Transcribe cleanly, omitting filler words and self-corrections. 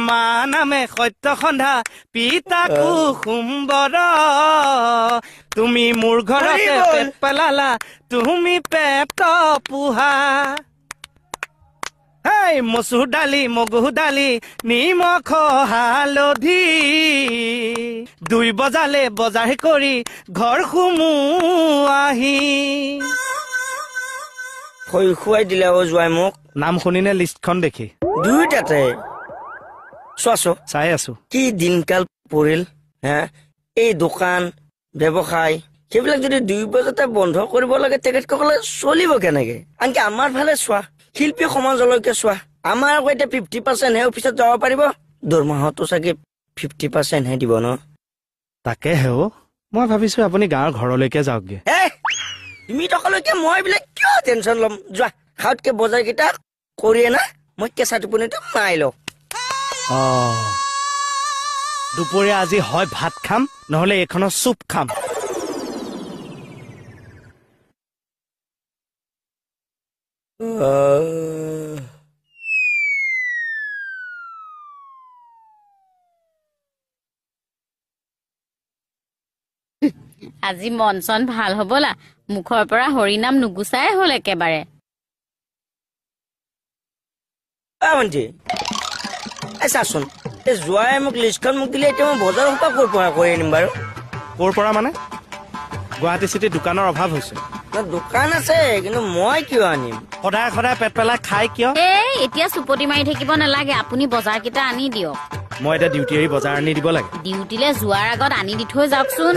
মা নামে সত্য সন্ধ্যা পিতা কুসুম্বৰ তুমি মোৰ ঘৰতে পেট পেলালা তুমি পেট পোহা হেই মচুৰ দালি মগু দালি নিমখ হালধি 2 বজালে বজাৰ কৰি ঘৰ সুমু আহি খুৱাই দিলে জোৱাই মোক নাম শুনিনে লিষ্টখন দেখি দুইটাতে চোৱাছো চাই আছো কি দিনকাল পৰিল হে এই দোকান ব্যৱসায় সেইবিলাক যদি 2 বজাতে বন্ধ কৰিব লাগে তেখেতসকলে চলিব কেনেকে আনকি আমাৰ ভালে চোৱা শিল্পী সমাজলৈকে চোৱা আমাৰ আকৌ এতিয়া 50% হে অফিচত যাব পাৰিব দৰমহাটো চাগে 50% হে দিব ন তাকে হেও মই ভাবিছো আপুনি গাঁৱৰ ঘৰলৈকে যাওকগে তুমি তকলৈকে মই বোলে কিয় টেনচন ল'ম যোৱা খাওঁতকে বজাৰ কেইটা কৰিয়ে না মই কেঁচা টোপনিটো মাৰি লওঁ দুপৰীয়া আজি হয় ভাত খাম নহলে এখনৰ চুপ খাম আজি মন চন ভাল হবলা মুখৰ পৰা হৰিনাম নুগুচাই হল একেবাৰে ভণ্টি চাচোন এই জোৱাই মোক লিষ্টখন মোক দিলে এতিয়া মই বজাৰ সোপা ক'ৰ পৰা কৰি আনিম বাৰু ক'ৰ পৰা মানে গুৱাহাটী চিটিত দোকানৰ অভাৱ হৈছে দোকান আছে কিন্তু মই কিয় আনিম সদায় সদায় পেট পেলাই খাই কিয় এতিয়া চুপতি মাৰি থাকিব নালাগে আপুনি বজাৰ কেইটা আনি দিয়ক মই এতিয়া ডিউটি এৰি বজাৰ আনি দিব লাগে ডিউটিলে যোৱাৰ আগত আনি দি থৈ যাওকচোন